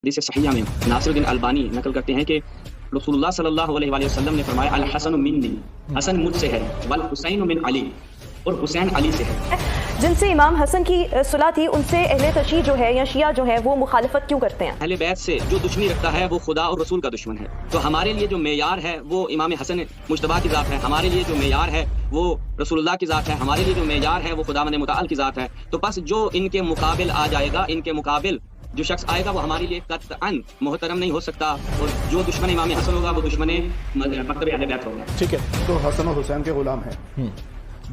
حدیث صحیحہ میں ناصر الدین البانی نقل کرتے ہیں کہ رسول اللہ صلی اللہ علیہ وآلہ وسلم نے فرمایا الحسن منی، حسن مجھ سے ہے، والحسین من علی، اور حسین علی سے ہے۔ جن سے امام حسن کی صلح تھی ان سے اہل تشیع جو ہے یا شیعہ جو ہے وہ مخالفت کیوں کرتے ہیں؟ اہل بیت سے جو دشمنی رکھتا ہے وہ خدا اور رسول کا دشمن ہے۔ تو ہمارے لیے جو معیار ہے وہ امام حسن مجتبیٰ کی ذات ہے، ہمارے لیے جو معیار ہے وہ رسول اللہ کی ذات ہے، ہمارے لیے جو معیار ہے وہ خداوند متعال کی ذات ہے۔ تو بس جو ان کے مقابل آ جائے گا، ان کے مقابل جو شخص آئے گا وہ ہمارے لیے قطعاً محترم نہیں ہو سکتا، اور جو دشمن امام حسن ہوگا وہ دشمن مکتب اہل بیت ہوگا۔ ٹھیک ہے، تو حسن اور حسین کے غلام ہیں،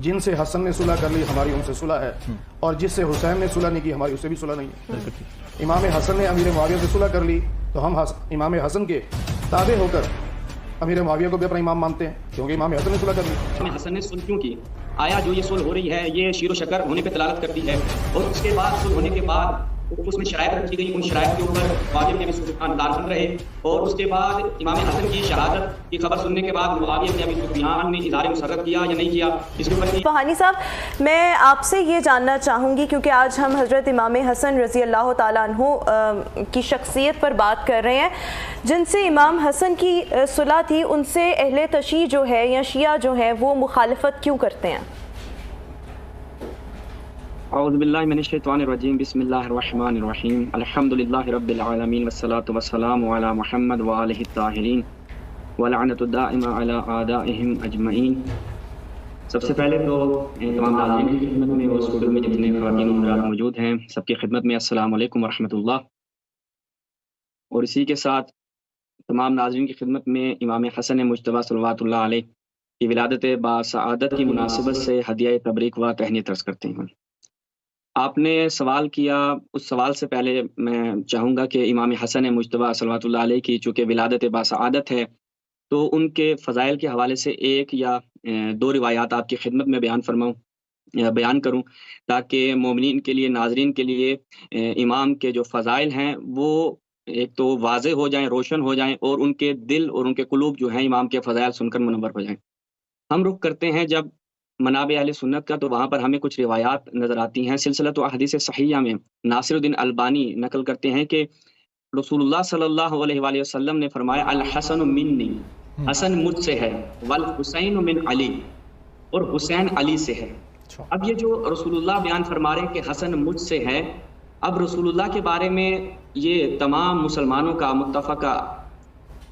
جن سے حسن نے صلح کر لی ہماری ان سے صلح ہے، اور جس سے حسین نے صلح نہیں کی ہماری اس سے بھی صلح نہیں ہے۔ امام حسن نے امیر معاویہ سے صلح کر لی تو ہم امام حسن کے تابع ہو کر امیر معاویہ کو بھی اپنا امام مانتے ہیں، کیونکہ امام حسن نے صلح کر لی۔ امام حسن نے صلح کیوں کی؟ آیا جو یہ صلح ہو رہی ہے یہ شیر و شکر ہونے پہ دلالت کرتی ہے، اور اس کے بعد صلح ہونے کے بعد اس میں شرائط رکھی گئی، ان شرائط کے اوپر واجب کے بھی سلطان دارخن رہے، اور اس کے بعد امام حسن کی شہادت کی خبر سننے کے بعد معاویہ بن ابی سفیان نے اظہار مسرت کیا یا نہیں کیا، اس کے اوپر فہانی صاحب میں آپ سے یہ جاننا چاہوں گی، کیونکہ آج ہم حضرت امام حسن رضی اللہ تعالیٰ عنہ کی شخصیت پر بات کر رہے ہیں، جن سے امام حسن کی صلح تھی ان سے اہل تشیع جو ہے یا شیعہ جو ہے وہ مخالفت کیوں کرتے ہیں؟ اعوذ باللہ من الشیطان الرجیم، بسم اللہ الرحمن الرحیم، الحمدللہ رب العالمین والصلاة والسلام علی محمد وآلہ الطاہرین ولعنۃ الدائمہ علی اعدائہم اجمعین۔ سب سے پہلے تو تمام ناظرین کی خدمت میں اور اسٹوڈیو میں جتنے خواتین و حضرات موجود ہیں سب کی خدمت میں السلام علیکم ورحمۃ اللہ، اور اسی کے ساتھ تمام ناظرین کی خدمت میں امام حسن مجتبیٰ صلوات اللہ علیہ کی ولادت باسعادت کی مناسبت سے ہدیہ تبریک و تہنیت عرض کرتے ہیں۔ آپ نے سوال کیا، اس سوال سے پہلے میں چاہوں گا کہ امام حسن مجتبیٰ صلوات اللہ علیہ کی چونکہ ولادت باسعادت ہے تو ان کے فضائل کے حوالے سے ایک یا دو روایات آپ کی خدمت میں بیان کروں تاکہ مومنین کے لیے، ناظرین کے لیے امام کے جو فضائل ہیں وہ ایک تو واضح ہو جائیں، روشن ہو جائیں، اور ان کے دل اور ان کے قلوب جو ہیں امام کے فضائل سن کر منور ہو جائیں۔ ہم رخ کرتے ہیں جب منابع اہل سنت کا، تو وہاں پر ہمیں کچھ روایات نظر آتی ہیں۔ سلسلۃ احادیث صحیحہ میں ناصر الدین البانی نقل کرتے ہیں کہ رسول اللہ صلی اللہ علیہ وآلہ وسلم نے فرمایا الحسن منی، حسن مجھ سے ہے، والحسین من علی، اور حسین علی سے ہے۔ اب یہ جو رسول اللہ بیان فرما رہے ہیں کہ حسن مجھ سے ہے، اب رسول اللہ کے بارے میں یہ تمام مسلمانوں کا متفقہ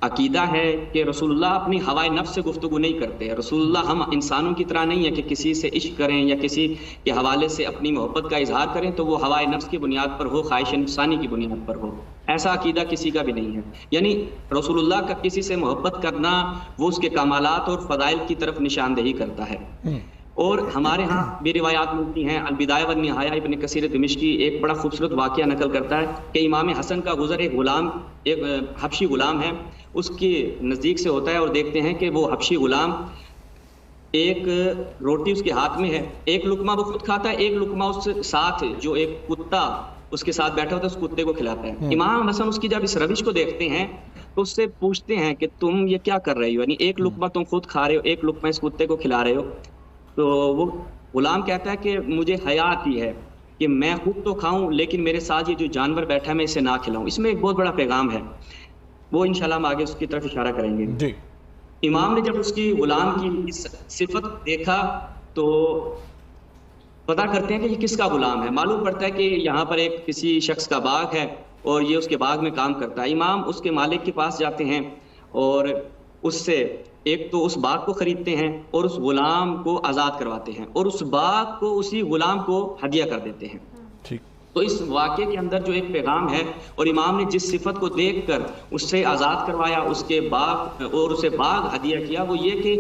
عقیدہ ہے کہ رسول اللہ اپنی ہوائے نفس سے گفتگو نہیں کرتے۔ رسول اللہ ہم انسانوں کی طرح نہیں ہے کہ کسی سے عشق کریں یا کسی کے حوالے سے اپنی محبت کا اظہار کریں تو وہ ہوائے نفس کی بنیاد پر ہو، خواہش نفسانی کی بنیاد پر ہو، ایسا عقیدہ کسی کا بھی نہیں ہے۔ یعنی رسول اللہ کا کسی سے محبت کرنا وہ اس کے کمالات اور فضائل کی طرف نشاندہی کرتا ہے۔ اور ہمارے ہاں بھی روایات ملتی ہیں، البدایہ والنہایہ ابن کثیر دمشقی ایک بڑا خوبصورت واقعہ نقل کرتا ہے کہ امام حسن کا گزر ایک حبشی غلام ہے، اس کے نزدیک سے ہوتا ہے، اور دیکھتے ہیں کہ وہ حبشی غلام ایک روٹی اس کے ہاتھ میں ہے، ایک لقمہ وہ خود کھاتا ہے، ایک لقمہ اس ساتھ جو ایک کتا اس کے ساتھ بیٹھا ہوتا ہے اس کتے کو کھلاتا ہے۔ امام حسن اس کی جب اس روش کو دیکھتے ہیں تو اس سے پوچھتے ہیں کہ تم یہ کیا کر رہے ہو، یعنی ایک لقمہ تم خود کھا رہے ہو، ایک لقمہ اس کتے کو کھلا رہے ہو۔ تو وہ غلام کہتا ہے کہ مجھے حیا آتی ہے کہ میں خود تو کھاؤں لیکن میرے ساتھ یہ جو جانور بیٹھا ہے میں اسے نہ کھلاؤں۔ اس میں ایک بہت بڑا پیغام ہے، وہ انشاءاللہ ہم آگے اس کی طرف اشارہ کریں گے۔ جی امام نے جب اس کی غلام کی اس صفت دیکھا تو پتہ کرتے ہیں کہ یہ کس کا غلام ہے۔ معلوم پڑتا ہے کہ یہاں پر ایک کسی شخص کا باغ ہے اور یہ اس کے باغ میں کام کرتا ہے۔ امام اس کے مالک کے پاس جاتے ہیں اور اس سے ایک تو اس باغ کو خریدتے ہیں اور اس غلام کو آزاد کرواتے ہیں، اور اس باغ کو اسی غلام کو ہدیہ کر دیتے ہیں۔ تو اس واقعے کے اندر جو ایک پیغام ہے، اور امام نے جس صفت کو دیکھ کر اس سے آزاد کروایا، اس کے باغ اور اسے باغ ہدیہ کیا، وہ یہ کہ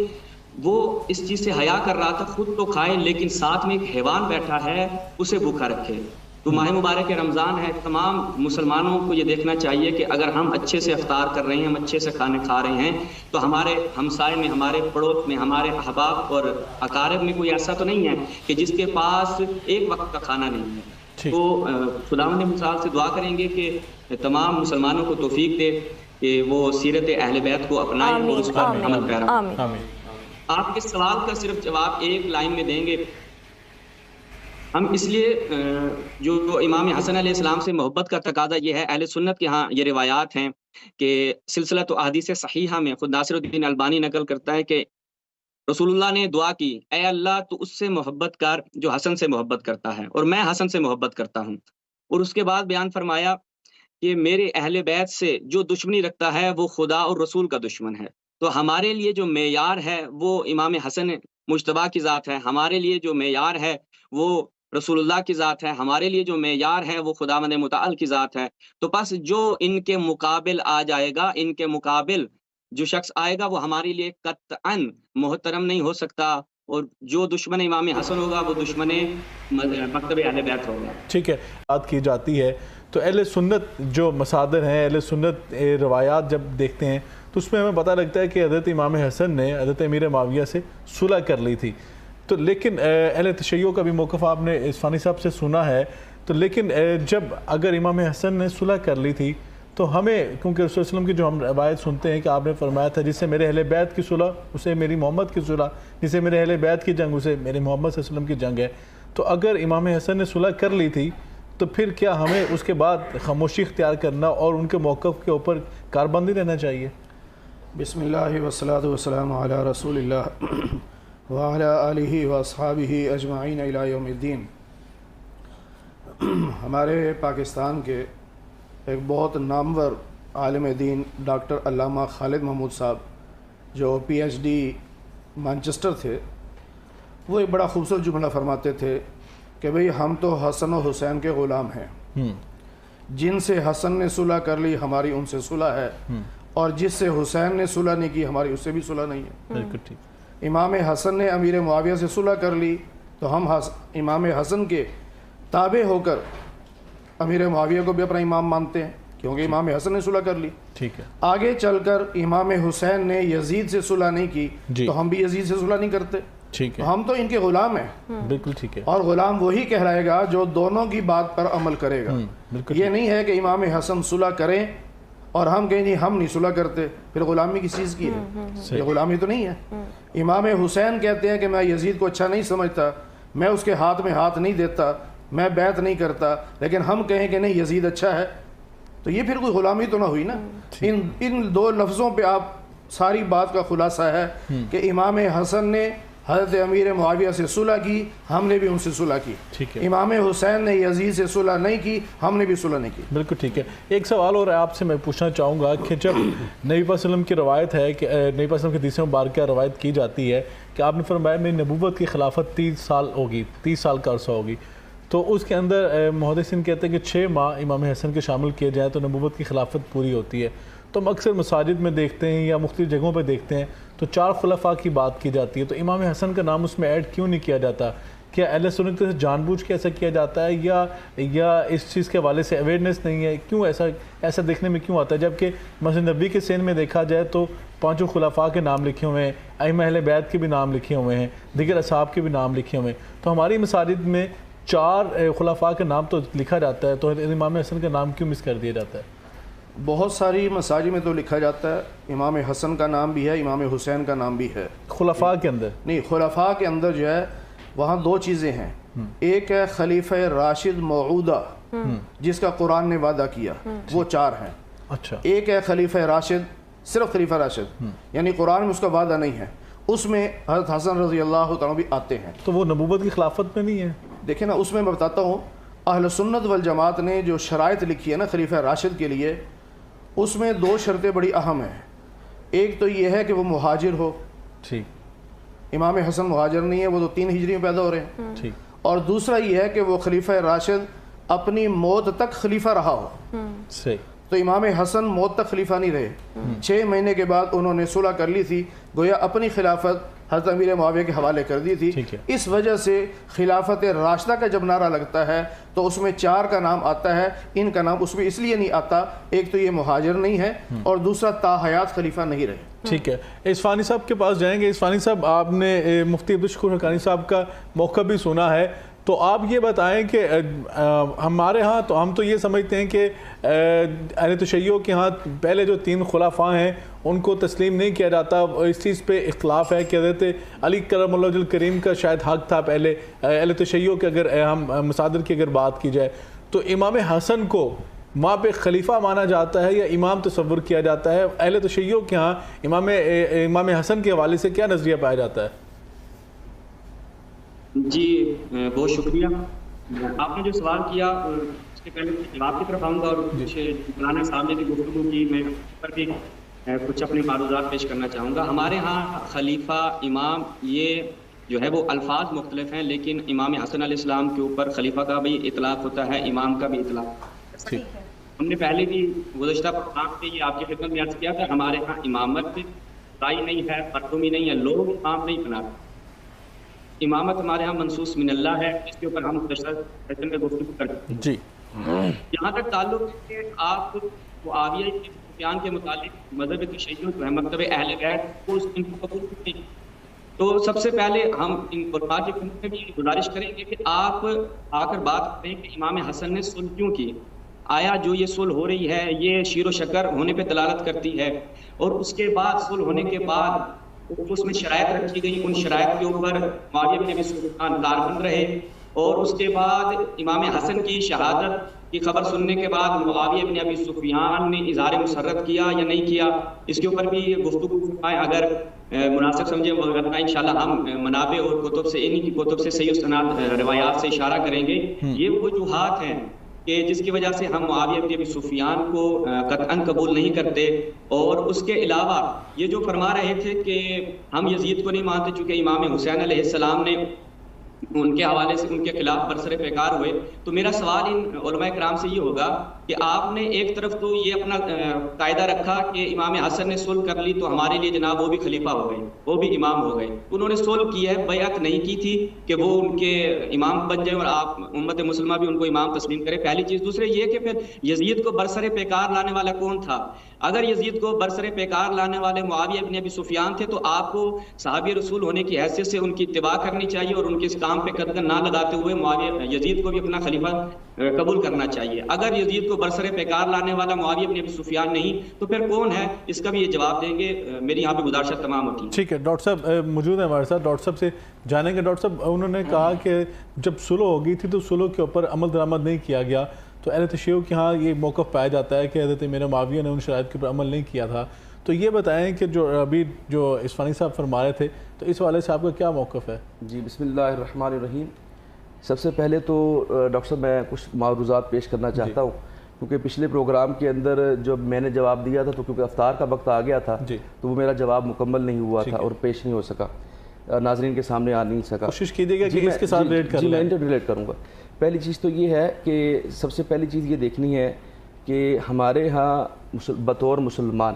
وہ اس چیز سے حیا کر رہا تھا، خود تو کھائے لیکن ساتھ میں ایک حیوان بیٹھا ہے اسے بھوکا رکھے۔ تو ماہ مبارک رمضان ہے، تمام مسلمانوں کو یہ دیکھنا چاہیے کہ اگر ہم اچھے سے افطار کر رہے ہیں، ہم اچھے سے کھانے کھا رہے ہیں، تو ہمارے ہمسائے میں، ہمارے پڑوس میں، ہمارے احباب اور اقارب میں کوئی ایسا تو نہیں ہے کہ جس کے پاس ایک وقت کا کھانا نہیں ہے۔ تو خداوند متعال سے دعا کریں گے کہ تمام مسلمانوں کو توفیق دے کہ وہ سیرت اہل بیت کو اپنائیں اور اس پر عمل پیرا ہوں۔ آپ کے سوال کا صرف جواب ایک لائن میں دیں گے ہم اس لیے جو امام حسن علیہ السلام سے محبت کا تقاضا یہ ہے، اہل سنت کے ہاں یہ روایات ہیں کہ سلسلہ تو احادیث صحیحہ میں خود ناصر الدین البانی نقل کرتا ہے کہ رسول اللہ نے دعا کی، اے اللہ تو اس سے محبت کر جو حسن سے محبت کرتا ہے اور میں حسن سے محبت کرتا ہوں، اور اس کے بعد بیان فرمایا کہ میرے اہل بیت سے جو دشمنی رکھتا ہے وہ خدا اور رسول کا دشمن ہے۔ تو ہمارے لیے جو معیار ہے وہ امام حسن مجتبیٰ کی ذات ہے، ہمارے لیے جو معیار ہے وہ رسول اللہ کی ذات ہے، ہمارے لیے جو معیار ہے وہ خداوند متعال کی ذات ہے۔ تو پس جو ان کے مقابل آ جائے گا، ان کے مقابل جو شخص آئے گا وہ ہمارے لیے قطعاً محترم نہیں ہو سکتا، اور جو دشمن امام حسن ہوگا وہ دشمن مکتب اہل بیت ہوگا۔ ٹھیک ہے، بات کی جاتی ہے تو اہل سنت جو مصادر ہیں، اہل سنت روایات جب دیکھتے ہیں تو اس میں ہمیں پتہ لگتا ہے کہ حضرت امام حسن نے حضرت امیر معاویہ سے صلح کر لی تھی، تو لیکن اہل تشیع کا بھی موقف آپ نے اصفہانی صاحب سے سنا ہے، تو لیکن جب اگر امام حسن نے صلح کر لی تھی تو ہمیں، کیونکہ رسول اللہ علیہ وسلم کی جو ہم روایت سنتے ہیں کہ آپ نے فرمایا تھا جس سے میرے اہل بیت کی صلح اسے میری محمد کی صلح، جس سے میرے اہل بیت کی جنگ اسے میرے محمد صلی اللہ علیہ وسلم کی جنگ ہے، تو اگر امام حسن نے صلح کر لی تھی تو پھر کیا ہمیں اس کے بعد خاموشی اختیار کرنا اور ان کے موقف کے اوپر کاربندی رہنا چاہیے؟ بسم اللہ والصلاة والسلام علی رسول اللہ وعلی آلہ واصحابہ اجمعین الی یوم الدین۔ ہمارے پاکستان کے ایک بہت نامور عالم دین ڈاکٹر علامہ خالد محمود صاحب جو پی ایچ ڈی مانچسٹر تھے، وہ ایک بڑا خوبصورت جملہ فرماتے تھے کہ بھئی ہم تو حسن و حسین کے غلام ہیں، جن سے حسن نے صلح کر لی ہماری ان سے صلح ہے، اور جس سے حسین نے صلح نہیں کی ہماری اس سے بھی صلح نہیں ہے۔ امام حسن نے امیر معاویہ سے صلح کر لی تو ہم امام حسن کے تابع ہو کر امیر معاویہ کو بھی اپنا امام مانتے ہیں، کیونکہ امام حسن نے صلح کر لی۔ ٹھیک ہے، آگے چل کر امام حسین نے یزید سے صلح نہیں کی تو ہم بھی یزید سے صلح نہیں کرتے، ٹھیک ہے، ہم تو ان کے غلام ہیں۔ بالکل ٹھیک ہے، اور غلام وہی کہلائے گا جو دونوں کی بات پر عمل کرے گا۔ یہ نہیں ہے کہ امام حسن صلح کریں اور ہم کہیں نہیں ہم نہیں صلح کرتے، پھر غلامی کس چیز کی ہے؟ یہ غلامی تو نہیں ہے۔ امام حسین کہتے ہیں کہ میں یزید کو اچھا نہیں سمجھتا، میں اس کے ہاتھ میں ہاتھ نہیں دیتا، میں بیعت نہیں کرتا، لیکن ہم کہیں کہ نہیں یزید اچھا ہے، تو یہ پھر کوئی غلامی تو نہ ہوئی نا۔ ان دو لفظوں پہ آپ ساری بات کا خلاصہ ہے کہ امام حسن نے حضرت امیر معاویہ سے صلح کی، ہم نے بھی ان سے صلح کی۔ ٹھیک ہے، امام حسین نے یزید سے صلح نہیں کی، ہم نے بھی صلح نہیں کی۔ بالکل ٹھیک ہے۔ ایک سوال اور آپ سے میں پوچھنا چاہوں گا کہ جب نبی پاک صلی اللہ علیہ وسلم کی روایت ہے کہ نبی پاک صلی اللہ علیہ وسلم کی حدیث مبارکہ روایت کی جاتی ہے کہ آپ نے فرمایا میری نبوت کی خلافت 30 سال ہوگی، 30 سال کا عرصہ ہوگی، تو اس کے اندر محدثین کہتے ہیں کہ 6 ماہ امام حسن کے شامل کیے جائیں تو نبوت کی خلافت پوری ہوتی ہے۔ تو ہم اکثر مساجد میں دیکھتے ہیں یا مختلف جگہوں پہ دیکھتے ہیں تو 4 خلفاء کی بات کی جاتی ہے، تو امام حسن کا نام اس میں ایڈ کیوں نہیں کیا جاتا؟ کیا اہل سنت سے جان بوجھ کے ایسا کیا جاتا ہے یا اس چیز کے حوالے سے اویئرنیس نہیں ہے؟ کیوں ایسا دیکھنے میں کیوں آتا ہے؟ جبکہ مسجد نبوی کے سین میں دیکھا جائے تو 5 خلفاء کے نام لکھے ہوئے ہیں، ائمہ اہل بیت کے بھی نام لکھے ہوئے ہیں، دیگر اصحاب کے بھی نام لکھے ہوئے ہیں، تو ہماری مساجد میں 4 خلفاء کا نام تو لکھا جاتا ہے، تو امام حسن کا نام کیوں مس کر دیا جاتا ہے؟ بہت ساری مساجد میں تو لکھا جاتا ہے، امام حسن کا نام بھی ہے، امام حسین کا نام بھی ہے۔ خلفاء کے اندر نہیں، خلفاء کے اندر جو ہے وہاں 2 چیزیں ہیں، ایک ہے خلیفہ راشد موعودہ جس کا قرآن نے وعدہ کیا، وہ 4 ہیں۔ اچھا، ایک ہے خلیفہ راشد، صرف خلیفہ راشد، یعنی قرآن میں اس کا وعدہ نہیں ہے، اس میں حضرت حسن رضی اللہ تعالیٰ بھی آتے ہیں۔ تو وہ نبوت کی خلافت میں نہیں ہے؟ دیکھیں نا، اس میں میں بتاتا ہوں، اہل سنت والجماعت نے جو شرائط لکھی ہے نا خلیفہ راشد کے لیے، اس میں 2 شرطیں بڑی اہم ہیں۔ ایک تو یہ ہے کہ وہ مہاجر ہو، ٹھیک، امام حسن مہاجر نہیں ہے، وہ تو 3 ہجری میں پیدا ہو رہے ہیں، ٹھیک، اور دوسرا یہ ہے کہ وہ خلیفہ راشد اپنی موت تک خلیفہ رہا ہو۔ صحیح، تو امام حسن موت تک خلیفہ نہیں رہے، 6 مہینے کے بعد انہوں نے صلح کر لی تھی، گویا اپنی خلافت حضرت امیر معاویہ کے حوالے کر دی تھی۔ اس وجہ سے خلافت راشدہ کا جب نعرہ لگتا ہے تو اس میں 4 کا نام آتا ہے، ان کا نام اس میں اس لیے نہیں آتا، ایک تو یہ مہاجر نہیں ہے اور دوسرا تا حیات خلیفہ نہیں رہے۔ ٹھیک ہے، اصفہانی صاحب کے پاس جائیں گے۔ اصفہانی صاحب، آپ نے مفتی عبدالشکور حقانی صاحب کا موقع بھی سنا ہے، تو آپ یہ بتائیں کہ ہمارے ہاں تو ہم تو یہ سمجھتے ہیں کہ اہل تشیع کے ہاں پہلے جو 3 خلفاء ہیں ان کو تسلیم نہیں کیا جاتا. اس چیز پہ اختلاف ہے کہ حضرت علی کرم اللہ وجہ الکریم کا شاید حق تھا پہلے. اہل تشیع کے اگر ہم مصادر کی اگر بات کی جائے تو امام حسن کو وہاں پہ خلیفہ مانا جاتا ہے یا امام تصور کیا جاتا ہے؟ اہل تشیع کے ہاں امام حسن کے حوالے سے کیا نظریہ پایا جاتا ہے؟ جی بہت شکریہ. آپ نے جو سوال کیا اس کے پہلے جواب کی طرف آؤں گا اور کچھ مولانا صاحب نے بھی گفتگو کی، میں اس پر بھی کچھ اپنے معروضات پیش کرنا چاہوں گا. ہمارے ہاں خلیفہ، امام، یہ جو ہے وہ الفاظ مختلف ہیں، لیکن امام حسن علیہ السلام کے اوپر خلیفہ کا بھی اطلاق ہوتا ہے، امام کا بھی اطلاق. ہم نے پہلے بھی گزشتہ پروگرام پہ یہ آپ کی خدمت میں عرض کیا تھا، ہمارے ہاں امامت رائی نہیں ہے، مردمی نہیں ہے، لوگ امام نہیں بناتے. امامت ہمارے ہاں منصوص من اللہ ہے، اس کے اوپر ہم سیشن میں گفتگو کرتے ہیں. جی یہاں تک تعلق ہے کہ آپ معاویہ بن سفیان کے متعلق مذہب تشیع جو ہے مکتب اہل بیت کو ان کو قبول نہیں. تو سب سے پہلے ہم ان علماء کی خدمت میں بھی گزارش کریں گے کہ آپ آ کر بات کریں کہ امام حسن نے صلح کیوں کی. آیا جو یہ صلح ہو رہی ہے یہ شیر و شکر ہونے پہ دلالت کرتی ہے، اور اس کے بعد صلح ہونے کے بعد اس میں شرائط رکھی گئی، ان شرائط کے اوپر معاویہ بن ابی سفیان کاربند رہے، اور اس کے بعد امام حسن کی شہادت کی خبر سننے کے بعد معاویہ بن ابی سفیان نے اظہار مسرت کیا یا نہیں کیا، اس کے اوپر بھی گفتگو فرمائیں اگر مناسب سمجھیں. ورنہ انشاءاللہ ہم منابع اور کتب سے، انہی کی کتب سے صحیح سند روایات سے اشارہ کریں گے. یہ وجوہات ہیں کہ جس کی وجہ سے ہم معاویہ بن ابی سفیان کو قطعاً قبول نہیں کرتے. اور اس کے علاوہ یہ جو فرما رہے تھے کہ ہم یزید کو نہیں مانتے چونکہ امام حسین علیہ السلام نے ان کے حوالے سے ان کے خلاف برسر پیکار ہوئے، تو میرا سوال ان علماء کرام سے یہ ہوگا کہ آپ نے ایک طرف تو یہ اپنا قاعدہ رکھا کہ امام حسن نے صلح کر لی تو ہمارے لیے جناب وہ بھی خلیفہ ہو گئے، وہ بھی امام ہو گئے. انہوں نے صلح کی ہے، بیعت نہیں کی تھی کہ وہ ان کے امام بن جائیں اور آپ امت مسلمہ بھی ان کو امام تسلیم کرے. پہلی چیز. دوسرے یہ کہ پھر یزید کو برسر پیکار لانے والا کون تھا؟ اگر یزید کو برسر پیکار لانے والے معاویہ بن ابی سفیان تھے تو آپ کو صحابی رسول ہونے کی حیثیت سے ان کی اتباع کرنی چاہیے اور ان کے اس کام پہ قدم نہ لگاتے ہوئے معاویہ یزید کو بھی اپنا خلیفہ قبول کرنا چاہیے. اگر یزید کو برسر پیکار لانے والا معاویہ بن ابی سفیان نہیں تو پھر کون ہے؟ اس کا بھی یہ جواب دیں گے. میری یہاں پہ گزارشات تمام ہوتی ہیں. ٹھیک ہے، ڈاکٹر صاحب موجود ہیں ہمارے ساتھ. ڈاکٹر صاحب سے جانیں گے. ڈاکٹر صاحب انہوں نے کہا کہ جب صلح ہو گئی تھی تو صلح کے اوپر عمل درآمد نہیں کیا گیا، تو اہل تشیع کے ہاں یہ موقف پایا جاتا ہے کہ حضرت میرا معاویہ نے ان شرائط کے اوپر عمل نہیں کیا تھا. تو یہ بتائیں کہ جو ابھی جو اسفانی صاحب فرما رہے تھے تو اس والے سے آپ کا کیا موقف ہے؟ جی بسم اللہ الرحمن الرحیم. سب سے پہلے تو ڈاکٹر صاحب میں کچھ معروضات پیش کرنا چاہتا ہوں کیونکہ پچھلے پروگرام کے اندر جب میں نے جواب دیا تھا تو کیونکہ افطار کا وقت آ گیا تھا تو وہ میرا جواب مکمل نہیں ہوا تھا اور پیش نہیں ہو سکا، ناظرین کے سامنے آ نہیں سکا. کوشش کیجیے گا کہ اس کے ساتھ ریلیٹ کر لیں. میں ریلیٹ کروں گا. پہلی چیز تو یہ ہے کہ سب سے پہلی چیز یہ دیکھنی ہے کہ ہمارے ہاں بطور مسلمان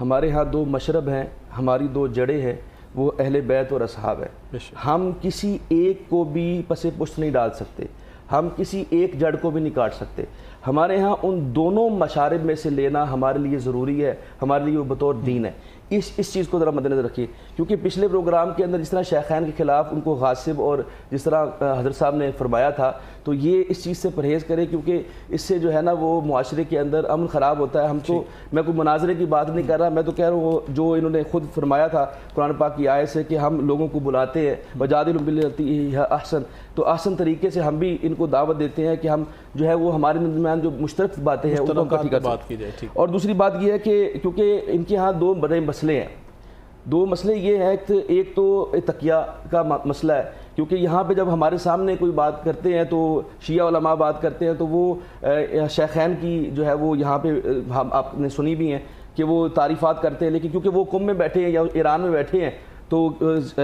ہمارے ہاں 2 مشرب ہیں، ہماری 2 جڑیں ہیں، وہ اہل بیت اور اصحاب ہیں. ہم کسی ایک کو بھی پس پشت نہیں ڈال سکتے، ہم کسی ایک جڑ کو بھی نہیں کاٹ سکتے. ہمارے ہاں ان دونوں مشارب میں سے لینا ہمارے لیے ضروری ہے، ہمارے لیے وہ بطور دین ہے. اس چیز کو ذرا مد نظر رکھیے کیونکہ پچھلے پروگرام کے اندر جس طرح شیخین کے خلاف ان کو غاصب اور جس طرح حضرت صاحب نے فرمایا تھا تو یہ اس چیز سے پرہیز کریں کیونکہ اس سے جو ہے نا وہ معاشرے کے اندر امن خراب ہوتا ہے. ہم تو میں کوئی مناظرے کی بات نہیں کر رہا، میں تو کہہ رہا ہوں جو انہوں نے خود فرمایا تھا قرآن پاک کی آیت سے کہ ہم لوگوں کو بلاتے ہیں وجادلہم باللتی ہی احسن، تو احسن طریقے سے ہم بھی ان کو دعوت دیتے ہیں کہ ہم جو ہے وہ ہمارے درمیان جو مشترک باتیں ہیں ان کو اکٹھی کر سکیں. اور دوسری بات یہ ہے کہ کیونکہ ان کے ہاں 2 بڑے مسئلے ہیں. 2 مسئلے یہ ہیں، ایک تو تقیہ کا مسئلہ ہے کیونکہ یہاں پہ جب ہمارے سامنے کوئی بات کرتے ہیں تو شیعہ علماء بات کرتے ہیں تو وہ شیخین کی جو ہے وہ یہاں پہ ہم آپ نے سنی بھی ہیں کہ وہ تعریفات کرتے ہیں، لیکن کیونکہ وہ قم میں بیٹھے ہیں یا ایران میں بیٹھے ہیں تو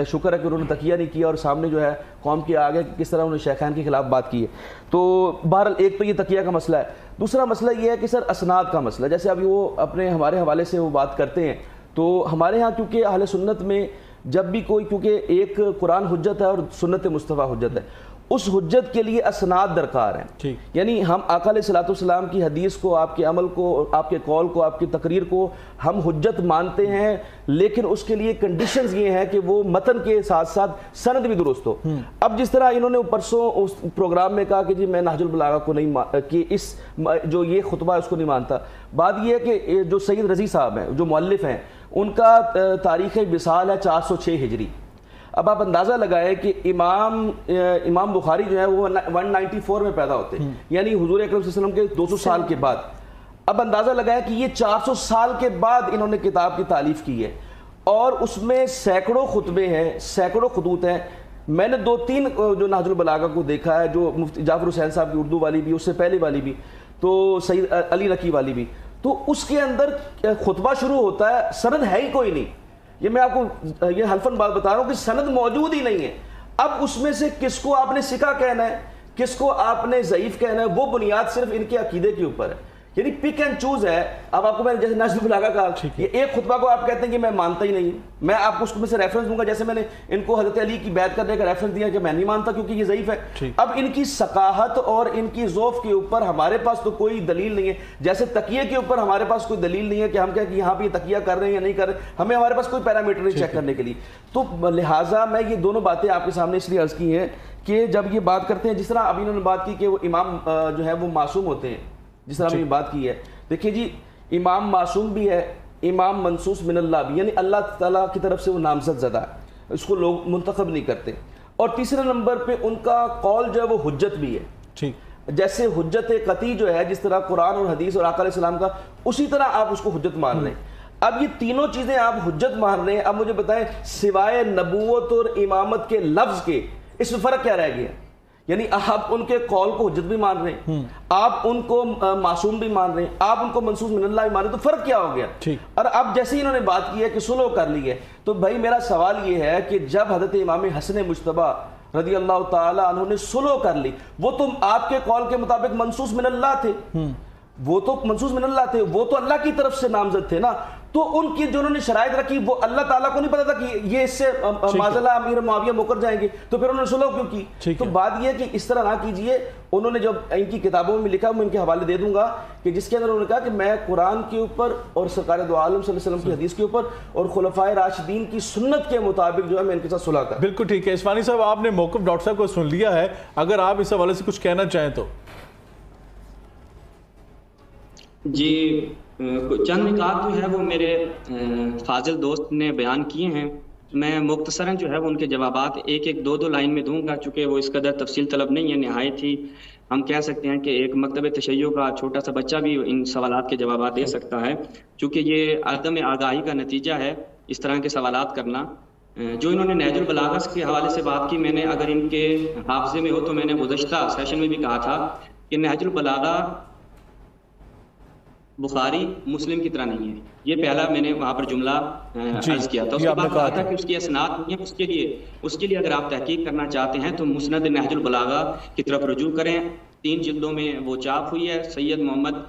شکر ہے کہ انہوں نے تقیہ نہیں کیا اور سامنے جو ہے قوم کے آگے کس طرح انہوں نے شیخین کے خلاف بات کی ہے. تو بہرحال ایک تو یہ تقیہ کا مسئلہ ہے. دوسرا مسئلہ یہ ہے کہ سر اسناد کا مسئلہ، جیسے ابھی وہ اپنے ہمارے حوالے سے وہ بات کرتے ہیں تو ہمارے ہاں کیونکہ اہل سنت میں جب بھی کوئی، کیونکہ ایک قرآن حجت ہے اور سنت مصطفیٰ حجت ہے، اس حجت کے لیے اسناد درکار ہیں. یعنی ہم آقا علیہ الصلوۃ والسلام کی حدیث کو، آپ کے عمل کو، آپ کے قول کو، آپ کی تقریر کو ہم حجت مانتے ہیں، لیکن اس کے لیے کنڈیشنز یہ ہیں کہ وہ متن کے ساتھ ساتھ سند بھی درست ہو. اب جس طرح انہوں نے پرسوں اس پروگرام میں کہا کہ جی میں نہج البلاغہ کو نہیں کہ اس جو یہ خطبہ ہے اس کو نہیں مانتا، بات یہ ہے کہ جو سید رضی صاحب ہیں جو مؤلف ہیں ان کا تاریخ وصال ہے 406 ہجری. اب آپ اندازہ لگائے کہ امام بخاری جو ہے وہ 194 میں پیدا ہوتے ہیں، یعنی حضور اکرم صلی اللہ علیہ وسلم کے 200 سال کے بعد. اب اندازہ لگائے کہ یہ 400 سال کے بعد انہوں نے کتاب کی تالیف کی ہے، اور اس میں سینکڑوں خطبے ہیں، سینکڑوں خطوط ہیں. میں نے 2-3 جو نہج البلاغہ کو دیکھا ہے، جو مفتی جعفر حسین صاحب کی اردو والی بھی، اس سے پہلے والی بھی، تو سید علی نقی والی بھی، تو اس کے اندر خطبہ شروع ہوتا ہے، سند ہے ہی کوئی نہیں. یہ میں آپ کو یہ حلفاً بات بتا رہا ہوں کہ سند موجود ہی نہیں ہے. اب اس میں سے کس کو آپ نے ثقہ کہنا ہے، کس کو آپ نے ضعیف کہنا ہے، وہ بنیاد صرف ان کے عقیدے کے اوپر ہے. یعنی پک اینڈ چوز ہے. اب آپ کو میں نے جیسے نہج البلاغہ کہا، یہ ایک خطبہ کو آپ کہتے ہیں کہ میں مانتا ہی نہیں ہوں، میں آپ کو اس میں سے ریفرنس دوں گا، جیسے میں نے ان کو حضرت علی کی بیعت کرنے کا ریفرنس دیا کہ میں نہیں مانتا کیونکہ یہ ضعیف ہے. اب ان کی ثقافت اور ان کی ذوق کے اوپر ہمارے پاس تو کوئی دلیل نہیں ہے. جیسے تقیے کے اوپر ہمارے پاس کوئی دلیل نہیں ہے کہ ہم کہیں کہ یہاں پہ یہ تقیہ کر رہے ہیں یا نہیں کر رہے، ہمیں ہمارے پاس کوئی پیرامیٹر نہیں چیک کرنے کے لیے. تو لہٰذا میں یہ دونوں باتیں آپ کے سامنے اس لیے عرض کی ہیں کہ جب یہ بات کرتے ہیں، جس طرح ابھی انہوں نے بات کی کہ وہ امام جو ہے وہ معصوم ہوتے ہیں، جس طرح ہم نے بات کی ہے، دیکھیے جی امام معصوم بھی ہے، امام منصوص من اللہ بھی، یعنی اللہ تعالیٰ کی طرف سے وہ نامزد زدہ ہے، اس کو لوگ منتخب نہیں کرتے. اور تیسرے نمبر پہ ان کا قول جو ہے وہ حجت بھی ہے. جیسے حجت قطعی جو ہے، جس طرح قرآن اور حدیث اور آقا علیہ السلام کا، اسی طرح آپ اس کو حجت مان رہے ہیں. اب یہ تینوں چیزیں آپ حجت مان رہے ہیں. اب مجھے بتائیں سوائے نبوت اور امامت کے لفظ کے اس میں فرق کیا رہ گیا؟ یعنی آپ ان کے قول کو حجت بھی مان رہے ہیں، آپ ان کو معصوم بھی مان رہے ہیں، آپ ان کو منصوص من اللہ بھی مان رہے ہیں، تو فرق کیا ہو گیا؟ اور اب جیسے ہی انہوں نے بات کی ہے کہ سلو کر لی ہے، تو بھائی میرا سوال یہ ہے کہ جب حضرت امام حسن مجتبیٰ رضی اللہ تعالیٰ عنہ نے سلو کر لی، وہ تو آپ کے قول کے مطابق منصوص من اللہ تھے، وہ تو منصوص من اللہ تھے، وہ تو اللہ کی طرف سے نامزد تھے نا. تو ان کی جو انہوں نے شرائط رکھی، وہ اللہ تعالیٰ کو نہیں پتا تھا کہ یہ اس سے معاذ امیر معاویہ مکر جائیں گے، تو پھر انہوں نے صلح کیوں کی؟ تو بات یہ ہے کہ اس طرح نہ کیجئے. انہوں نے جب ان کی کتابوں میں لکھا، میں ان کے حوالے دے دوں گا، کہ جس کے اندر انہوں نے کہا کہ میں قرآن کے اوپر اور سرکار دو عالم صلی اللہ علیہ وسلم کی حدیث کے اوپر اور خلفائے راشدین کی سنت کے مطابق جو ہے میں ان کے ساتھ صلح کروں. بالکل ٹھیک ہے. عثمانی صاحب آپ نے موقف ڈاکٹر صاحب کو سن لیا ہے، اگر آپ اس حوالے سے کچھ کہنا چاہیں تو. جی چند نکات جو ہے وہ میرے فاضل دوست نے بیان کیے ہیں، میں مختصراً جو ہے وہ ان کے جوابات ایک دو لائن میں دوں گا، چونکہ وہ اس قدر تفصیل طلب نہیں ہے. نہایت ہی ہم کہہ سکتے ہیں کہ ایک مکتب تشیع کا چھوٹا سا بچہ بھی ان سوالات کے جوابات دے سکتا ہے، چونکہ یہ عدم آگاہی کا نتیجہ ہے اس طرح کے سوالات کرنا. جو انہوں نے نہج البلاغہ کے حوالے سے بات کی، میں نے اگر ان کے حافظے میں ہو تو میں نے گزشتہ سیشن میں بھی کہا تھا کہ نہج البلاغہ بخاری مسلم کی طرح نہیں ہے. یہ پہلا میں نے وہاں پر جملہ عرض کیا تھا. اس کے بعد کہا تھا کہ اس کی اسناد نہیں ہے، اس کے لیے اگر آپ تحقیق کرنا چاہتے ہیں تو مسند نہج البلاغہ کی طرف رجوع کریں. 3 جلدوں میں وہ چاپ ہوئی ہے، سید محمد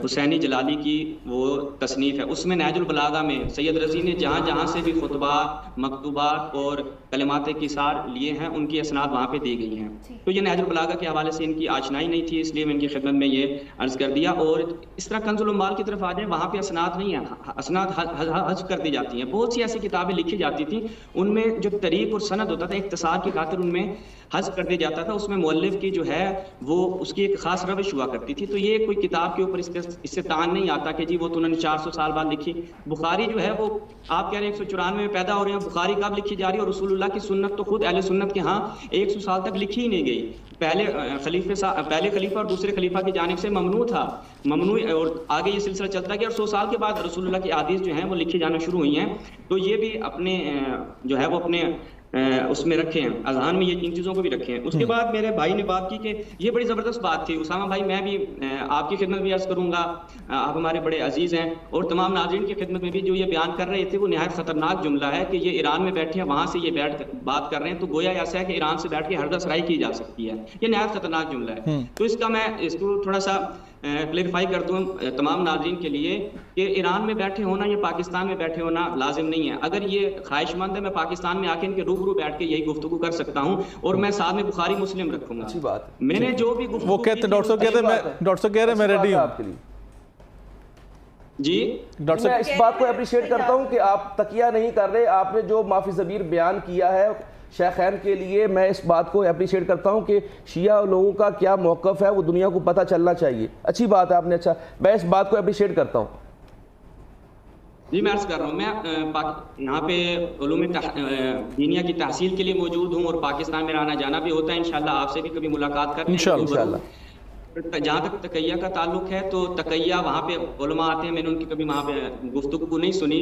حسینی جلالی کی وہ تصنیف ہے. اس میں نہج البلاغہ میں سید رضی نے جہاں جہاں سے بھی خطبات، مکتوبات اور کلمات کثار لیے ہیں ان کی اسناد وہاں پہ دی گئی ہیں. تو یہ نہج البلاغہ کے حوالے سے ان کی آشنائی نہیں تھی، اس لیے میں ان کی خدمت میں یہ عرض کر دیا. اور اس طرح کنز العمال کی طرف آ جائیں، وہاں پہ اسناد نہیں ہے، اسناد حذف کر دی جاتی ہیں. بہت سی ایسی کتابیں لکھی جاتی تھیں، ان میں جو طریق اور سند ہوتا تھا اختصار کی خاطر ان میں حذف کر دیا جاتا تھا. اس میں مؤلف کی جو ہے وہ اس کی ایک خاص روش ہوا کرتی تھی. تو یہ کوئی کتاب کے اوپر اس سے تعان نہیں آتا کہ جی وہ تو انہوں نے 400 سال بعد لکھی. بخاری جو ہے وہ آپ کہہ رہے ہیں 194 میں پیدا ہو رہے ہیں، بخاری کب لکھی جا رہی ہے؟ اور رسول اللہ کی سنت تو خود اہل سنت کے ہاں 100 سال تک لکھی ہی نہیں گئی. پہلے خلیفہ اور دوسرے خلیفہ کی جانب سے ممنوع اور آگے یہ سلسلہ چلتا گیا، اور 100 سال کے بعد رسول اللہ کی احادیث جو ہیں وہ لکھی جانا شروع ہوئی ہیں. تو یہ بھی اپنے جو ہے وہ اپنے اس میں رکھے ہیں، اذہان میں یہ ان چیزوں کو بھی رکھے ہیں. اس کے بعد میرے بھائی نے بات کی کہ یہ بڑی زبردست بات تھی. اسامہ بھائی میں بھی آپ کی خدمت بھی عرض کروں گا، آپ ہمارے بڑے عزیز ہیں، اور تمام ناظرین کی خدمت میں بھی جو یہ بیان کر رہے تھے وہ نہایت خطرناک جملہ ہے کہ یہ ایران میں بیٹھے ہیں، وہاں سے یہ بات کر رہے ہیں، تو گویا ایسا ہے کہ ایران سے بیٹھ کے ہردہ سرائی کی جا سکتی ہے. یہ نہایت خطرناک جملہ ہے. تو اس کا میں اس کو تھوڑا سا کلیریفائی کر دوں تمام ناظرین کے لیے کہ ایران میں بیٹھے ہونا یا پاکستان میں بیٹھے ہونا لازم نہیں ہے. اگر یہ خواہش مند ہے میں پاکستان میں آ کے ان کے روبرو بیٹھ کے یہی گفتگو کر سکتا ہوں اور میں ساتھ میں بخاری مسلم رکھوں گا. اچھی بات. میں نے جو بھی وہ کہتے ڈاکٹر صاحب کہہ رہے میں ریڈی ہوں آپ کے لیے. جی ڈاکٹر صاحب میں اس بات کو اپریشیٹ کرتا ہوں کہ آپ تکیہ نہیں کر رہے. آپ نے جو معافی ضمیر بیان کیا ہے شیخین کے لیے, میں اس بات کو اپریشیٹ کرتا ہوں کہ شیعہ لوگوں کا کیا موقف ہے وہ دنیا کو پتہ چلنا چاہیے. اچھی بات ہے آپ نے, اچھا میں اس بات کو اپریشیٹ کرتا ہوں. جی میں عرض کر رہا ہوں میں یہاں پہ علوم دینیہ کی تحصیل کے لیے موجود ہوں اور پاکستان میں آنا جانا بھی ہوتا ہے. انشاءاللہ آپ سے بھی کبھی ملاقات کریں انشاءاللہ. جہاں تک تقیہ کا تعلق ہے تو تقیہ وہاں پہ علماء آتے ہیں, میں نے ان کی کبھی وہاں پہ گفتگو نہیں سنی.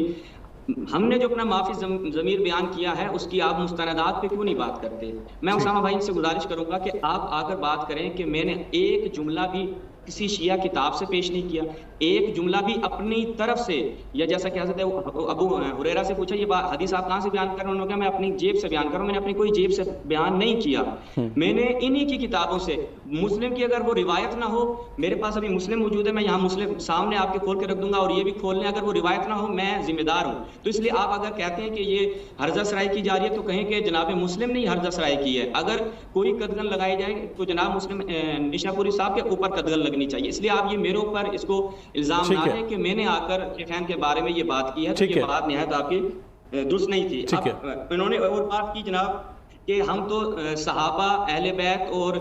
ہم نے جو اپنا معافی ضمیر بیان کیا ہے اس کی آپ مستندات پہ کیوں نہیں بات کرتے؟ میں اسامہ بھائی سے گزارش کروں گا کہ آپ آ کر بات کریں کہ میں نے ایک جملہ بھی کسی شیعہ کتاب سے پیش نہیں کیا, ایک جملہ بھی اپنی طرف سے, یا جیسا کہ حضرت ابو ہریرہ سے پوچھا یہ حدیث آپ کہاں سے بیان کر رہے ہیں, انہوں نے کہا میں اپنی جیب سے بیان کر رہا ہوں. میں نے اپنی کوئی جیب سے بیان نہیں کیا, میں نے انہی کی کتابوں سے. مسلم کی اگر وہ روایت نہ ہو, میرے پاس ابھی مسلم موجود ہے, میں یہاں مسلم سامنے آپ کے کھول کے رکھ دوں گا اور یہ بھی کھول لیں. اگر وہ روایت نہ ہو میں ذمہ دار ہوں. تو اس لیے آپ اگر کہتے ہیں کہ یہ حرزہ سرائی کی جا رہی ہے تو کہیں کہ جناب مسلم نے حرزہ سرائی کی ہے. اگر کوئی قدغن لگائی جائے تو جناب مسلم نشا پوری صاحب کے اوپر قدغن لگنی چاہیے. اس لیے آپ یہ میرے اوپر اس کو الزام نہ دیں کہ میں نے آ کر شیخین کے بارے میں یہ بات کی ہے, تو یہ بات نہایت آپ کی درست نہیں تھی. انہوں نے اور بات کی جناب کہ ہم تو صحابہ, اہل بیت اور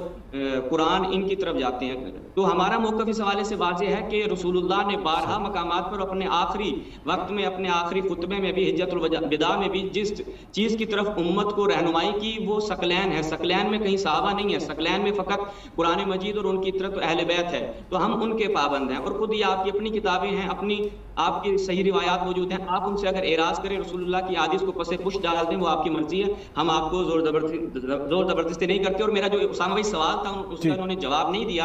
قرآن ان کی طرف جاتے ہیں. تو ہمارا موقف اس حوالے سے واضح ہے کہ رسول اللہ نے بارہا مقامات پر اپنے آخری وقت میں, اپنے آخری خطبے میں بھی, حجت الوداع میں بھی جس چیز کی طرف امت کو رہنمائی کی وہ ثقلین ہے. ثقلین میں کہیں صحابہ نہیں ہے, ثقلین میں فقط قرآن مجید اور ان کی طرف اہل بیت ہے. تو ہم ان کے پابند ہیں. اور خود یہ آپ کی اپنی کتابیں ہیں, اپنی آپ کی صحیح روایات موجود ہیں. آپ ان سے اگر اعراض کریں, رسول اللہ کی حدیث کو پس پش ڈال دیں, وہ آپ کی مرضی ہے. ہم آپ کو زور زبردستی نہیں کرتے. اور میرا جو اسامہ بھائی سوال تھا اس کا انہوں نے جواب نہیں دیا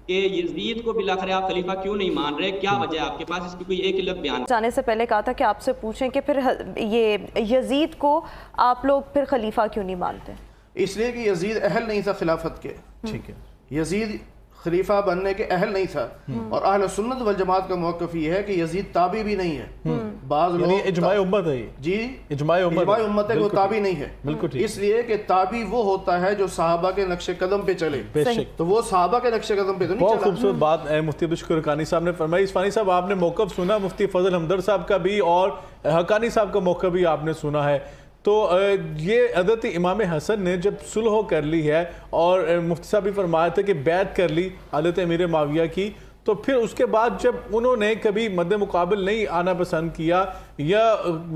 کہ یزید کو بالآخر آپ خلیفہ کیوں نہیں مان رہے, کیا وجہ ہے آپ کے پاس؟ اس کی کوئی ایک علت بیان. جانے سے پہلے کہا تھا کہ آپ سے پوچھیں کہ پھر یہ یزید کو آپ لوگ پھر خلیفہ کیوں نہیں مانتے؟ اس لیے کہ یزید اہل نہیں تھا خلافت کے. ٹھیک ہے, یزید خلیفہ بننے کے اہل نہیں تھا. اور اہل سنت والجماعت کا موقف یہ ہے کہ یزید تابع بھی نہیں ہے. بعض لوگ اجماع امت ہے, جی اجماع امت ہے, وہ تابع نہیں ہے. اس لیے کہ تابع وہ ہوتا ہے جو صحابہ کے نقش قدم پہ چلے. تو وہ صحابہ کے نقش قدم پہ تو نہیں چلا. بہت خوبصورت بات مفتی عبدالشکور حقانی صاحب نے فرمائی. عثمانی صاحب آپ نے موقف سنا, مفتی فضل ہمدرد صاحب کا بھی اور حقانی صاحب کا موقف بھی آپ نے سنا ہے. تو یہ حضرت امام حسن نے جب صلح کر لی ہے اور مفتی صاحب بھی فرمایا تھا کہ بیعت کر لی حضرت امیر معاویہ کی, تو پھر اس کے بعد جب انہوں نے کبھی مد مقابل نہیں آنا پسند کیا یا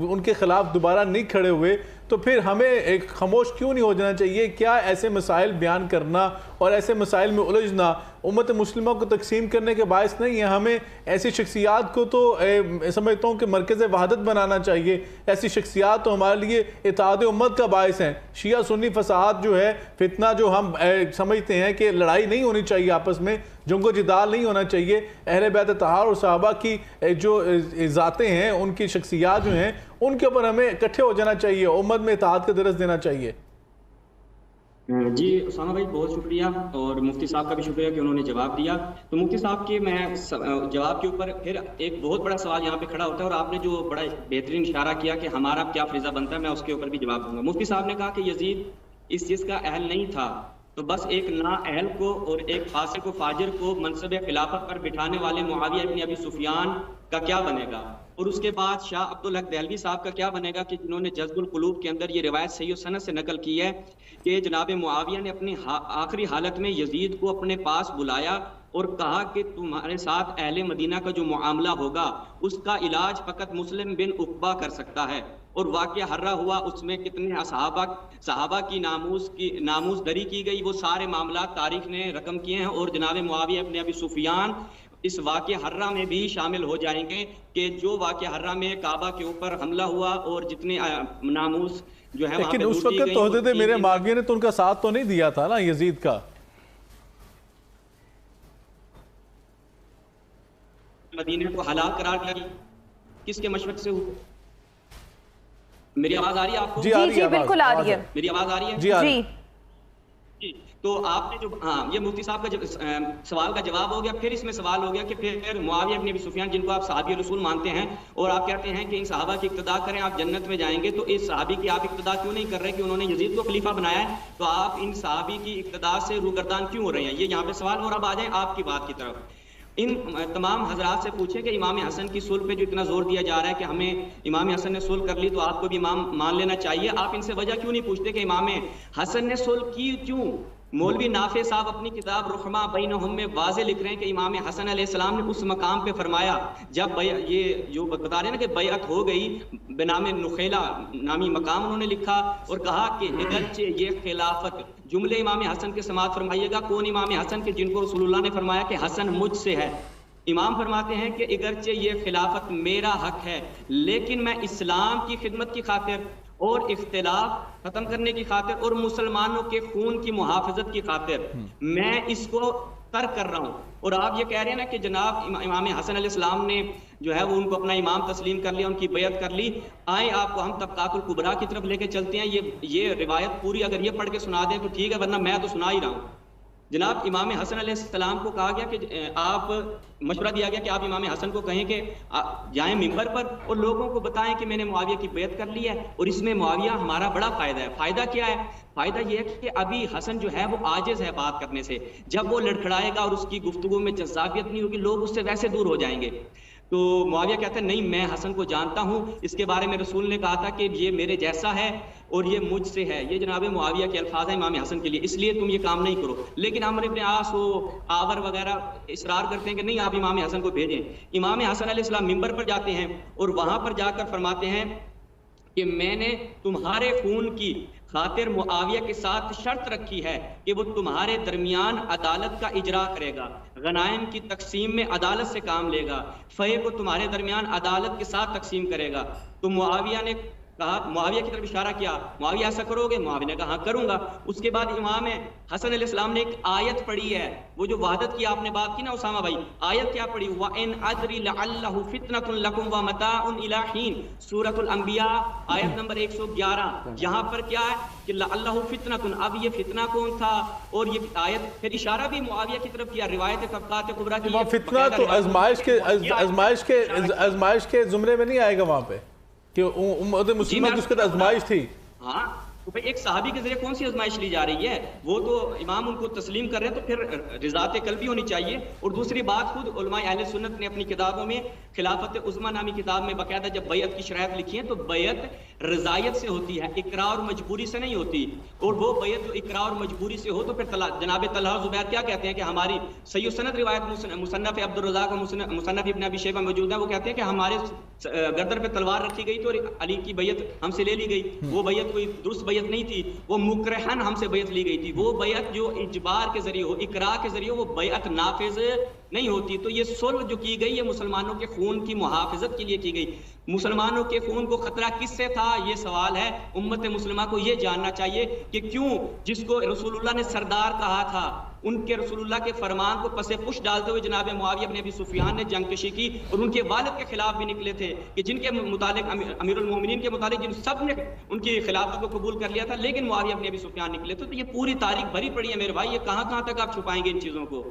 ان کے خلاف دوبارہ نہیں کھڑے ہوئے, تو پھر ہمیں ایک خاموش کیوں نہیں ہو جانا چاہیے؟ کیا ایسے مسائل بیان کرنا اور ایسے مسائل میں الجھنا امت مسلمہ کو تقسیم کرنے کے باعث نہیں ہے؟ ہمیں ایسی شخصیات کو تو سمجھتا ہوں کہ مرکز وحدت بنانا چاہیے. ایسی شخصیات تو ہمارے لیے اتحاد امت کا باعث ہیں. شیعہ سنی فساد جو ہے, فتنہ جو ہم سمجھتے ہیں کہ لڑائی نہیں ہونی چاہیے, آپس میں جنگ و جدال نہیں ہونا چاہیے. اہل بیت طہار اور صحابہ کی جو ذاتیں ہیں, ان کی شخصیات جو ہیں, ان کے اوپر ہمیں اکٹھے ہو جانا چاہیے, امت میں اتحاد کا درس دینا چاہیے. جی اسامہ بھائی بہت شکریہ, اور مفتی صاحب کا بھی شکریہ کہ انہوں نے جواب دیا. تو مفتی صاحب کے میں جواب کے اوپر پھر ایک بہت بڑا سوال یہاں پہ کھڑا ہوتا ہے, اور آپ نے جو بڑا بہترین اشارہ کیا کہ ہمارا کیا فریضہ بنتا ہے, میں اس کے اوپر بھی جواب دوں گا. مفتی صاحب نے کہا کہ یزید اس چیز کا اہل نہیں تھا, تو بس ایک نا اہل کو اور ایک فاسق و فاجر کو منصب خلافت پر بٹھانے والے معاویہ ابن ابی سفیان کا کیا بنے گا؟ اور اس کے بعد شاہ عبدالحق دہلوی صاحب کا کیا بنے گا کہ جنہوں نے جذب القلوب کے اندر یہ روایت صحیح و سند سے نقل کی ہے کہ جناب معاویہ نے اپنی آخری حالت میں یزید کو اپنے پاس بلایا اور کہا کہ تمہارے ساتھ اہل مدینہ کا جو معاملہ ہوگا اس کا علاج فقط مسلم بن عقبہ کر سکتا ہے. اور واقعہ ہررا ہوا, اس میں کتنے صحابہ کی ناموس دری کی گئی, وہ سارے معاملات تاریخ نے رقم کیے ہیں. اور جناب معاویہ ابن ابی سفیان اس واقعہ ہررا میں بھی شامل ہو جائیں گے کہ جو واقعہ ہررا میں کعبہ کے اوپر حملہ ہوا اور جتنے ناموس جو ہے, لیکن اس وقت تو حضرت میرے معاویہ نے تو ان کا ساتھ تو نہیں دیا تھا نا یزید کا. مدینہ کو ہلاک قرار دیا کس کے مشورے سے ہوا؟ میری آواز آ رہی ہے آپ کو؟ جی بالکل آ رہی ہے. میری آواز آ رہی ہے؟ جی تو آپ نے جو یہ مفتی صاحب کا سوال کا جواب ہو گیا. پھر اس میں سوال ہو گیا کہ پھر معاویہ ابن ابی سفیان جن کو آپ صحابی رسول مانتے ہیں اور آپ کہتے ہیں کہ ان صحابہ کی اقتداء کریں آپ جنت میں جائیں گے, تو اس صحابی کی آپ اقتداء کیوں نہیں کر رہے کہ انہوں نے یزید کو خلیفہ بنایا ہے, تو آپ ان صحابی کی اقتداء سے روگردان کیوں ہو رہے ہیں؟ یہ یہاں پہ سوال. اور اب آ جائیں آپ کی بات کی طرف. ان تمام حضرات سے پوچھیں کہ امام حسن کی صلح پہ جو اتنا زور دیا جا رہا ہے کہ ہمیں امام حسن نے صلح کر لی تو آپ کو بھی امام مان لینا چاہیے, آپ ان سے وجہ کیوں نہیں پوچھتے کہ امام حسن نے صلح کی کیوں؟ مولوی نافع صاحب اپنی کتاب رحمہ بینہم میں واضح لکھ رہے ہیں کہ امام حسن علیہ السلام نے اس مقام پہ فرمایا جب یہ جو بتا رہے ہیں نا کہ بیعت ہو گئی, بنام نخیلہ نامی مقام انہوں نے لکھا اور کہا کہ اگرچہ یہ خلافت, جملے امام حسن کے سماعت فرمائیے گا, کون امام حسن کے جن کو رسول اللہ نے فرمایا کہ حسن مجھ سے ہے. امام فرماتے ہیں کہ اگرچہ یہ خلافت میرا حق ہے لیکن میں اسلام کی خدمت کی خاطر اور اختلاف ختم کرنے کی خاطر اور مسلمانوں کے خون کی محافظت کی خاطر میں اس کو ترک کر رہا ہوں. اور آپ یہ کہہ رہے ہیں نا کہ جناب امام حسن علیہ السلام نے جو ہے وہ ان کو اپنا امام تسلیم کر لیا, ان کی بیعت کر لی. آئیں آپ کو ہم طبقات الکبریٰ کی طرف لے کے چلتے ہیں. یہ روایت پوری اگر یہ پڑھ کے سنا دیں تو ٹھیک ہے, ورنہ میں تو سنا ہی رہا ہوں. جناب امام حسن علیہ السلام کو کہا گیا کہ آپ مشورہ دیا گیا کہ آپ امام حسن کو کہیں کہ جائیں ممبر پر اور لوگوں کو بتائیں کہ میں نے معاویہ کی بیعت کر لی ہے اور اس میں معاویہ ہمارا بڑا فائدہ ہے. فائدہ کیا ہے؟ فائدہ یہ ہے کہ ابھی حسن جو ہے وہ عاجز ہے بات کرنے سے. جب وہ لڑکھڑائے گا اور اس کی گفتگو میں جذابیت نہیں ہوگی, لوگ اس سے ویسے دور ہو جائیں گے. تو معاویہ کہتا ہے نہیں, میں حسن کو جانتا ہوں, اس کے بارے میں رسول نے کہا تھا کہ یہ میرے جیسا ہے اور یہ مجھ سے ہے. یہ جناب معاویہ کے الفاظ ہیں امام حسن کے لیے, اس لیے تم یہ کام نہیں کرو. لیکن عمرو بن عاص و آور وغیرہ اصرار کرتے ہیں کہ نہیں آپ امام حسن کو بھیجیں. امام حسن علیہ السلام ممبر پر جاتے ہیں اور وہاں پر جا کر فرماتے ہیں کہ میں نے تمہارے خون کی خاطر معاویہ کے ساتھ شرط رکھی ہے کہ وہ تمہارے درمیان عدالت کا اجرا کرے گا, غنائم کی تقسیم میں عدالت سے کام لے گا, فے کو تمہارے درمیان عدالت کے ساتھ تقسیم کرے گا. تو معاویہ نے کہا, معاویہ کی طرف اشارہ کیا, معاویہ ایسا کرو گے؟ معاویہ نے کہا ہاں کروں گا. اس کے بعد امام حسن علیہ السلام نے ایک آیت پڑھی ہے, وہ جو وحدت کی آپ نے بات کی نا اسامہ بھائی, آیت کیا پڑھی؟ وَإِنْ أَدْرِ لَعَلَّهُ فِتْنَةٌ لَكُمْ وَمَتَاعٌ إِلَىٰ حِينٍ, سورۃ الانبیاء آیت نمبر 111. یہاں پر کیا ہے کہ لَعَلَّهُ فِتْنَةٌ, اب یہ فتنہ کون تھا؟ اور یہ آیت پھر اشارہ بھی معاویہ کی طرف کیا, روایت طبقات کبریٰ کی. فتنہ تو آزمائش کے زمرے میں نہیں آئے گا وہاں پہ کہ امت مسلمہ جس کے آزمائش تھی. ہاں تو بھئی ایک صحابی کے ذریعے کون سی آزمائش لی جا رہی ہے؟ وہ تو امام ان کو تسلیم کر رہے ہیں تو پھر رضاعت قلبی ہونی چاہیے. اور دوسری بات, خود علماء اہل سنت نے اپنی کتابوں میں خلافت عظمیٰ نامی کتاب میں باقاعدہ جب بیعت کی شرائط لکھی ہیں تو بیعت رضائیت سے ہوتی ہے, اقرار اور مجبوری سے نہیں ہوتی. اور وہ بیعت جو اقرار اور مجبوری سے ہو تو پھر جناب طلحہ زبیر کیا کہتے ہیں کہ ہماری صحیح سند روایت مصنف عبد الرزاق اور مصنف ابن ابی شیبہ موجود ہیں, وہ کہتے ہیں کہ ہمارے گردن پہ تلوار رکھی گئی تھی اور علی کی بیعت ہم سے لے لی گئی. وہ بیعت کوئی درست بیعت نہیں تھی, وہ مکرہن ہم سے بیعت لی گئی تھی. وہ بیعت جو اجبار کے ذریعے ہو, اقرار کے ذریعے, وہ بیعت نافذ نہیں ہوتی. تو یہ صلح جو کی گئی یہ مسلمانوں کے خون کی محافظت کے لیے کی گئی. مسلمانوں کے خون کو خطرہ کس سے تھا یہ سوال ہے. امت مسلمہ کو یہ جاننا چاہیے کہ کیوں جس کو رسول اللہ نے سردار کہا تھا, ان کے رسول اللہ کے فرمان کو پس پش ڈالتے ہوئے جناب معاویہ بن ابی سفیان نے جنگ کشی کی اور ان کے والد کے خلاف بھی نکلے تھے کہ جن کے متعلق امیر المومنین کے متعلق جن سب نے ان کی خلافت کو قبول کر لیا تھا, لیکن معاویہ بن ابی سفیان نکلے. تو یہ پوری تاریخ بھری پڑی ہے میرے بھائی, یہ کہاں تک آپ چھپائیں گے ان چیزوں کو؟